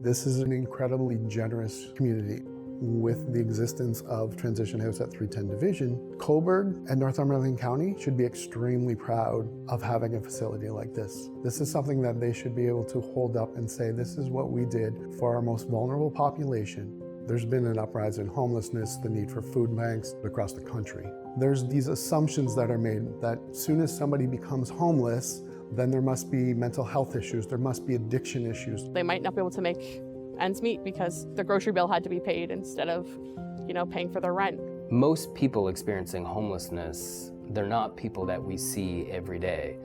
This is an incredibly generous community. With the existence of Transition House at 310 Division, Cobourg and Northumberland County should be extremely proud of having a facility like this. This is something that they should be able to hold up and say, this is what we did for our most vulnerable population. There's been an uprise in homelessness, the need for food banks across the country. There's these assumptions that are made that as soon as somebody becomes homeless, then there must be mental health issues, there must be addiction issues. They might not be able to make ends meet because the grocery bill had to be paid instead of, paying for their rent. Most people experiencing homelessness, they're not people that we see every day.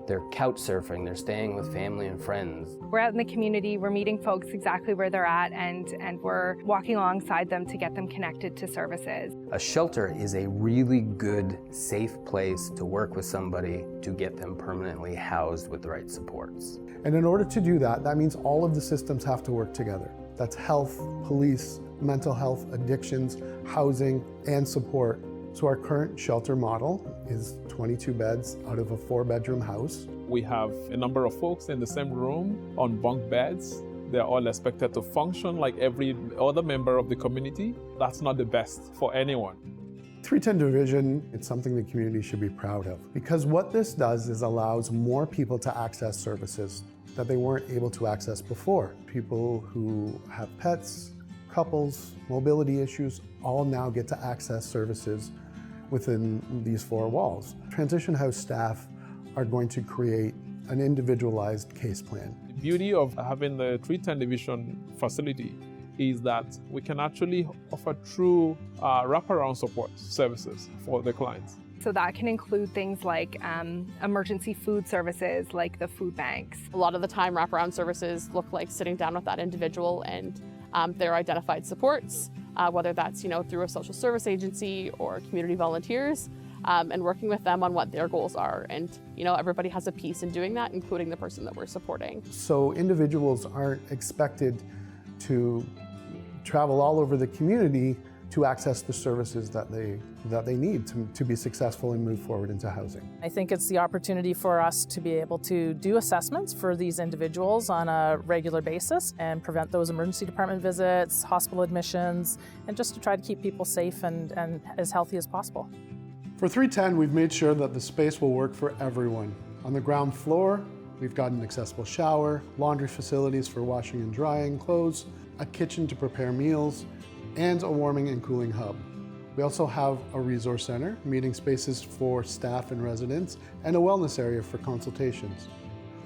They're couch surfing, they're staying with family and friends. We're out in the community, we're meeting folks exactly where they're at, and we're walking alongside them to get them connected to services. A shelter is a really good, safe place to work with somebody to get them permanently housed with the right supports. And in order to do that, that means all of the systems have to work together. That's health, police, mental health, addictions, housing, and support. So our current shelter model is 22 beds out of a 4-bedroom house. We have a number of folks in the same room on bunk beds. They're all expected to function like every other member of the community. That's not the best for anyone. 310 Division, it's something the community should be proud of, because what this does is allows more people to access services that they weren't able to access before. People who have pets, couples, mobility issues, all now get to access services within these 4 walls. Transition House staff are going to create an individualized case plan. The beauty of having the 310 Division facility is that we can actually offer true wraparound support services for the clients. So that can include things like emergency food services, like the food banks. A lot of the time, wraparound services look like sitting down with that individual and their identified supports, whether that's through a social service agency or community volunteers, and working with them on what their goals are. And everybody has a piece in doing that, including the person that we're supporting. So individuals aren't expected to travel all over the community to access the services that they need to be successful and move forward into housing. I think it's the opportunity for us to be able to do assessments for these individuals on a regular basis and prevent those emergency department visits, hospital admissions, and just to try to keep people safe and as healthy as possible. For 310, we've made sure that the space will work for everyone. On the ground floor, we've got an accessible shower, laundry facilities for washing and drying clothes, a kitchen to prepare meals, and a warming and cooling hub. We also have a resource center, meeting spaces for staff and residents, and a wellness area for consultations.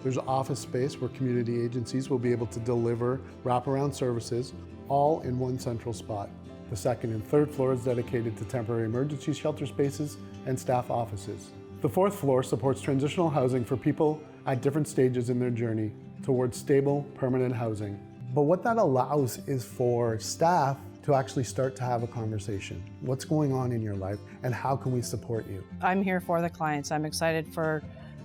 There's office space where community agencies will be able to deliver wraparound services, all in one central spot. The 2nd and 3rd floors dedicated to temporary emergency shelter spaces and staff offices. The 4th floor supports transitional housing for people at different stages in their journey towards stable, permanent housing. But what that allows is for staff to actually start to have a conversation. What's going on in your life and how can we support you? I'm here for the clients. I'm excited for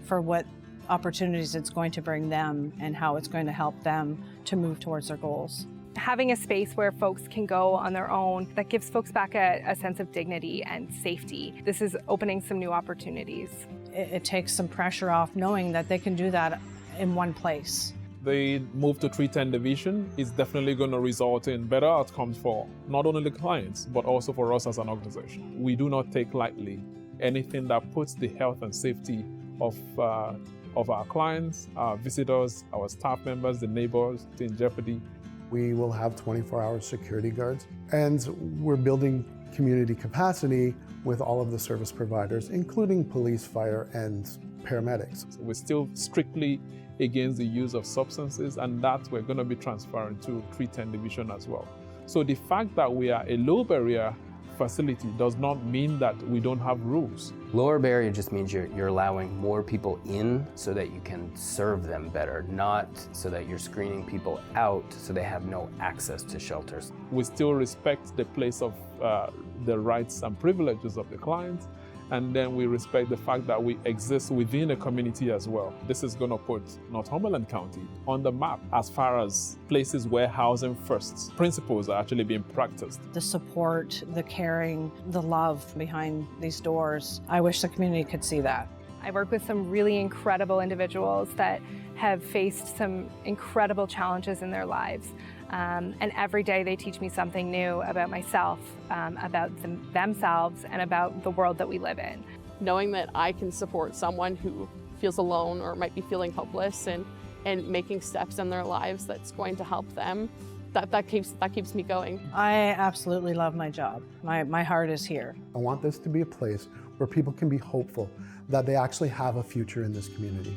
what opportunities it's going to bring them and how it's going to help them to move towards their goals. Having a space where folks can go on their own, that gives folks back a sense of dignity and safety. This is opening some new opportunities. It takes some pressure off knowing that they can do that in one place. The move to 310 Division is definitely going to result in better outcomes for not only the clients, but also for us as an organization. We do not take lightly anything that puts the health and safety of our clients, our visitors, our staff members, the neighbors in jeopardy. We will have 24-hour security guards, and we're building community capacity with all of the service providers, including police, fire, and paramedics. We're still strictly against the use of substances, and that we're going to be transferring to 310 Division as well. So the fact that we are a low barrier facility does not mean that we don't have rules. Lower barrier just means you're allowing more people in so that you can serve them better, not so that you're screening people out so they have no access to shelters. We still respect the place of the rights and privileges of the clients, and then we respect the fact that we exist within a community as well. This is going to put Northumberland County on the map as far as places where housing first principles are actually being practiced. The support, the caring, the love behind these doors, I wish the community could see that. I work with some really incredible individuals that have faced some incredible challenges in their lives. And every day they teach me something new about myself, about themselves, and about the world that we live in. Knowing that I can support someone who feels alone or might be feeling hopeless and making steps in their lives that's going to help them, that keeps me going. I absolutely love my job. My heart is here. I want this to be a place where people can be hopeful that they actually have a future in this community.